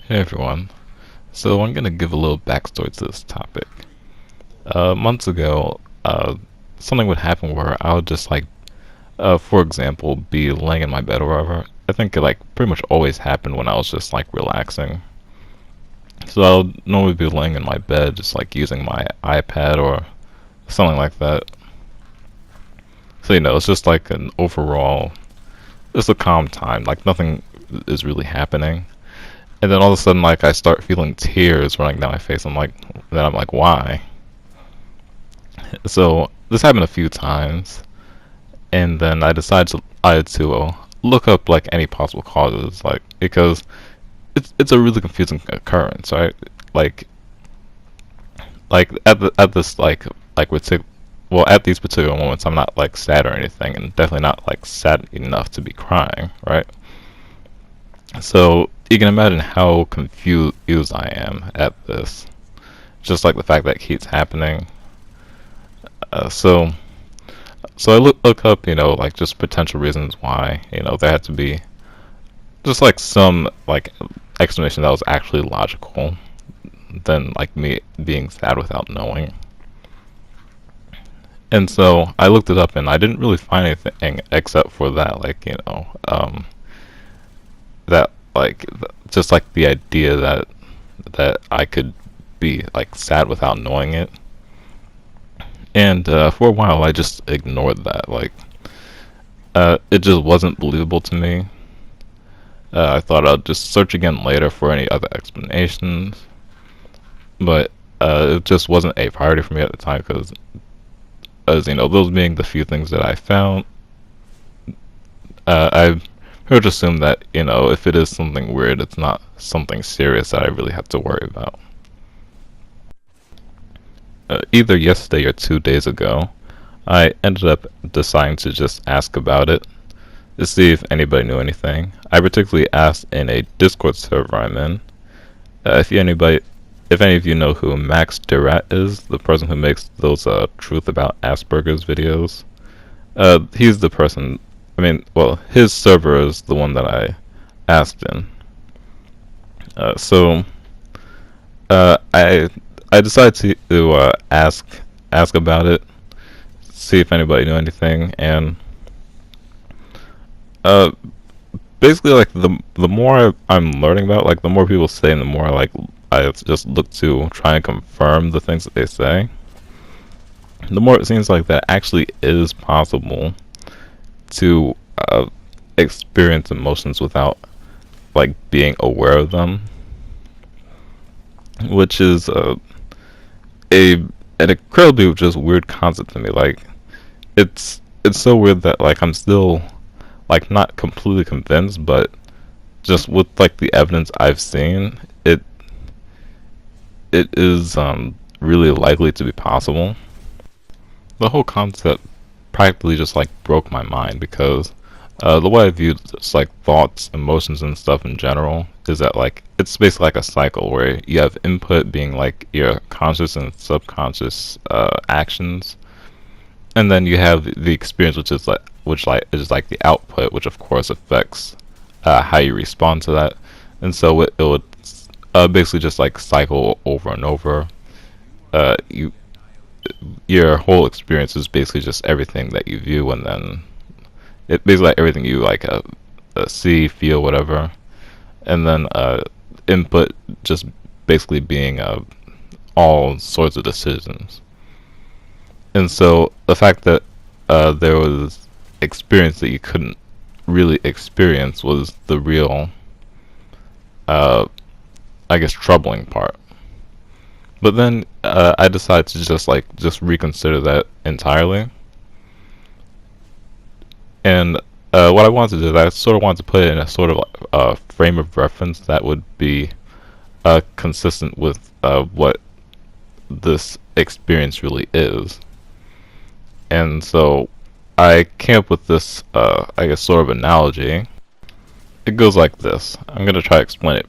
Hey everyone. So I'm gonna give a little backstory to this topic. Months ago, something would happen where I would just for example, be laying in my bed or whatever. I think it pretty much always happened when I was just relaxing. So I would normally be laying in my bed, just using my iPad or something like that. So it's just an overall, just a calm time. Like nothing is really happening. And then all of a sudden, I start feeling tears running down my face. I'm like, why? So this happened a few times, and then I decided to look up any possible causes, because it's a really confusing occurrence, right? Like at this well, at these particular moments, I'm not sad or anything, and definitely not sad enough to be crying, right? So you can imagine how confused I am at this. Just the fact that it keeps happening. Uh, so so I look up, just potential reasons why, there had to be just some explanation that was actually logical than me being sad without knowing. And so I looked it up and I didn't really find anything except for that, that just the idea that I could be sad without knowing it. And for a while, I just ignored that. It just wasn't believable to me. I thought I'd just search again later for any other explanations, but it just wasn't a priority for me at the time because, as those being the few things that I found, I pretty much assumed that if it is something weird, it's not something serious that I really have to worry about. Either yesterday or 2 days ago, I ended up deciding to just ask about it to see if anybody knew anything. I particularly asked in a Discord server I'm in. If any of you know who Max Durat is, the person who makes those truth about Asperger's videos, he's the person. I mean, well, his server is the one that I asked in. So I decided to ask about it, see if anybody knew anything, and uh, basically the more I'm learning about, the more people say, and the more I just look to try and confirm the things that they say, the more it seems like that actually is possible to experience emotions without being aware of them, which is a an incredibly just weird concept to me. It's so weird that I'm still not completely convinced, but just with the evidence I've seen, it is really likely to be possible. The whole concept practically just broke my mind because the way I view just thoughts, emotions, and stuff in general is that it's basically a cycle where you have input being your conscious and subconscious actions, and then you have the experience, which is the output, which of course affects how you respond to that, and so it would basically just cycle over and over. You Your whole experience is basically just everything that you view, and then it basically everything you see, feel, whatever, and then input just basically being all sorts of decisions. And so the fact that there was experience that you couldn't really experience was the real, uh, I guess, troubling part. But then I decided to just reconsider that entirely. And what I wanted to do is I sort of wanted to put it in a sort of frame of reference that would be consistent with what this experience really is. And so I came up with this, I guess, sort of analogy. It goes like this. I'm going to try to explain it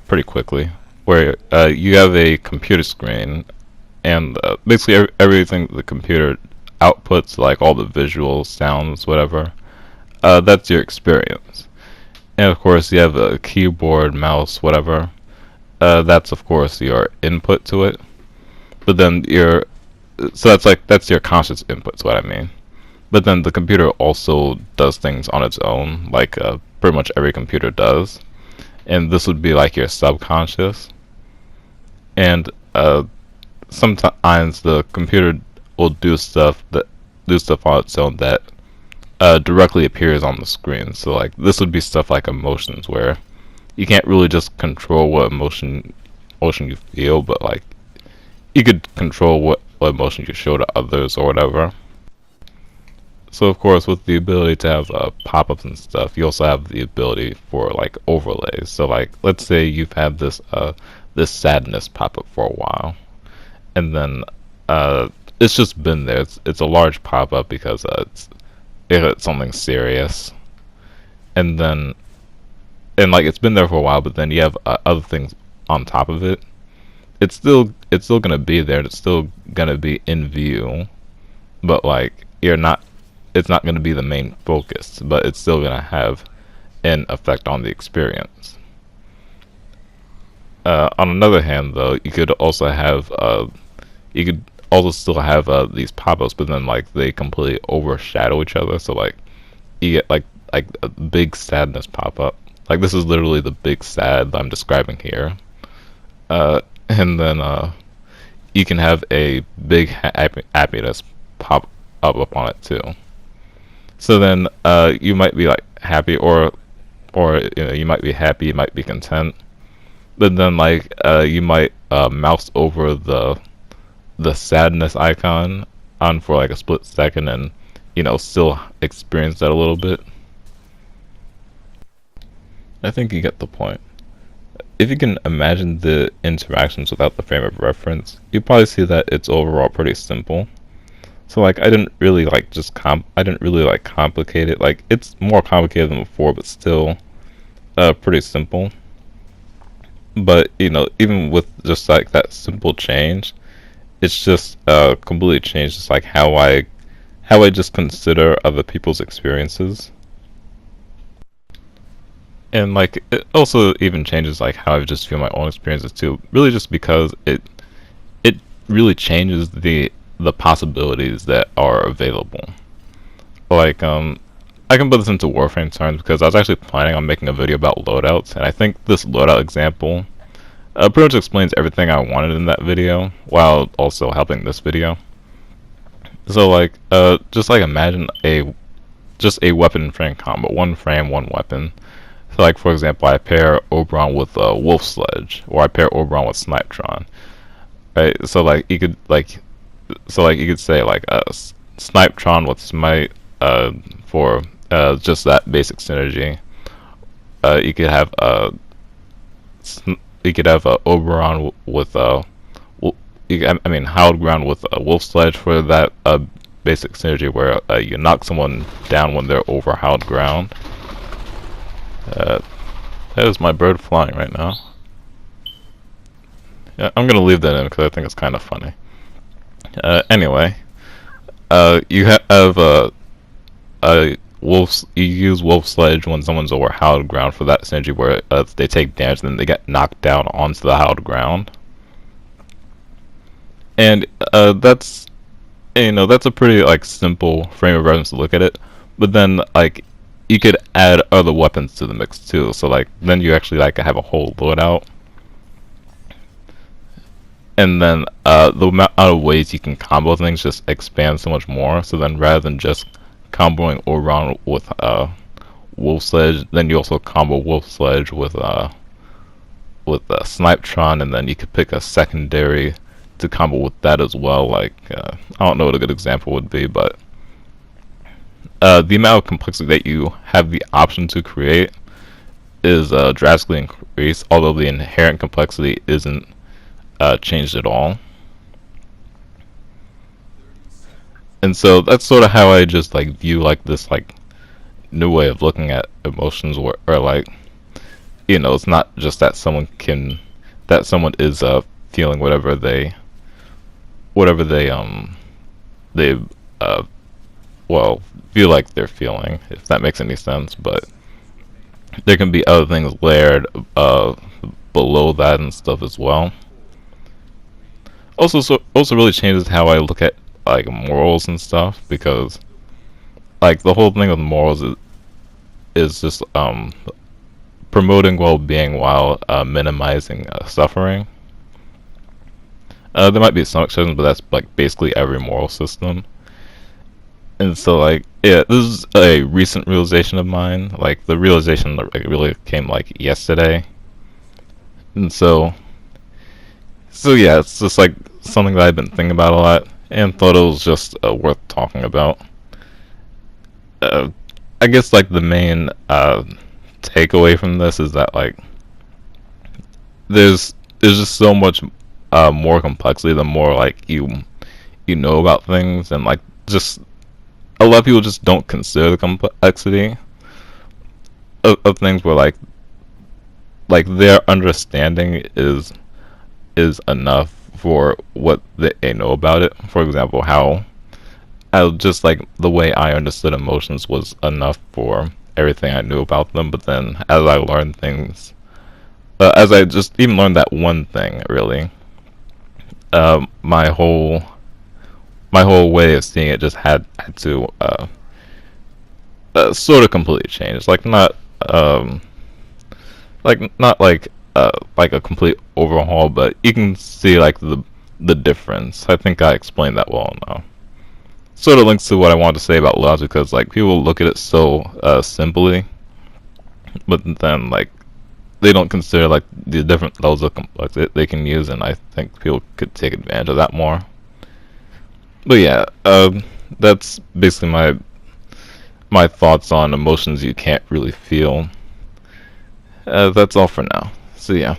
pretty quickly. Where you have a computer screen, and basically everything the computer outputs, all the visuals, sounds, whatever, that's your experience. And of course, you have a keyboard, mouse, whatever. that's of course your input to it. But then that's your conscious inputs, what I mean. But then the computer also does things on its own, like pretty much every computer does. And this would be like your subconscious. And sometimes the computer will do stuff on its own that directly appears on the screen. So like this would be stuff like emotions, where you can't really just control what emotion you feel, but like you could control what emotion you show to others or whatever. So of course, with the ability to have pop-ups and stuff, you also have the ability for like overlays. So like, let's say you've had this sadness pop up for a while, and then it's just been there. It's a large pop-up because it's something serious, and then like it's been there for a while, but then you have other things on top of it. It's still gonna be there. It's still gonna be in view, but like it's not going to be the main focus, but it's still going to have an effect on the experience. On another hand, though, you could also still have these pop-ups, but then like they completely overshadow each other. So like you get like a big sadness pop-up. Like this is literally the big sad that I'm describing here. And then you can have a big happiness pop up on it too. So then you might be like happy, or you might be happy, you might be content, but then like you might mouse over the sadness icon on for like a split second, and still experience that a little bit. I think you get the point. If you can imagine the interactions without the frame of reference, you probably see that it's overall pretty simple. So like I didn't really complicate it. Like it's more complicated than before, but still pretty simple. But even with just like that simple change, it's just completely changed just like how I just consider other people's experiences. And like it also even changes like how I just feel my own experiences too. Really just because it really changes the possibilities that are available. Like I can put this into Warframe terms because I was actually planning on making a video about loadouts, and I think this loadout example pretty much explains everything I wanted in that video while also helping this video. So like just like imagine just a weapon frame combo, one frame, one weapon. So like for example, I pair Oberon with Wolf Sledge, or I pair Oberon with Snipetron. Right? So like you could say like Snipetron with Smite for just that basic synergy. You could have Oberon with Howled Ground with Wolf Sledge for that basic synergy where you knock someone down when they're over howled ground. That is my bird flying right now. Yeah, I'm gonna leave that in because I think it's kind of funny. Anyway, you have you use Wolf Sledge when someone's over howled ground for that synergy where they take damage and then they get knocked down onto the howled ground. And that's a pretty like simple frame of reference to look at it. But then like you could add other weapons to the mix too. So like then you actually like have a whole loadout. And then the amount of ways you can combo things just expands so much more. So then rather than just comboing Oberon with Wolf Sledge, then you also combo Wolf Sledge with Snipetron, and then you could pick a secondary to combo with that as well. Like I don't know what a good example would be, but the amount of complexity that you have the option to create is drastically increased, although the inherent complexity isn't changed at all. And so that's sort of how I just like view like this like new way of looking at emotions, or like it's not just that someone is feeling whatever they feel like they're feeling, if that makes any sense. But there can be other things layered below that and stuff as well. Also really changes how I look at like morals and stuff, because like the whole thing with morals is just promoting well-being while minimizing suffering. There might be some exceptions, but that's like basically every moral system. And so, like, yeah, this is a recent realization of mine. Like, the realization that really came like yesterday. And so yeah, it's just like something that I've been thinking about a lot, and thought it was just worth talking about. Uh, I guess like the main takeaway from this is that like there's just so much more complexity the more like you know about things, and like just a lot of people just don't consider the complexity of things, where like their understanding is enough for what they know about it. For example, how just like the way I understood emotions was enough for everything I knew about them, but then as I learned things, as I just even learned that one thing, really, uh, my whole my whole way of seeing it just had to sort of completely change. Not like a complete overhaul, but you can see like the difference. I think I explained that well now. Sort of links to what I wanted to say about logic, because like people look at it so simply, but then like they don't consider like the different levels of complexity they can use, and I think people could take advantage of that more. But yeah, that's basically my thoughts on emotions you can't really feel. That's all for now. So yeah.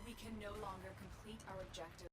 We can no longer complete our objective.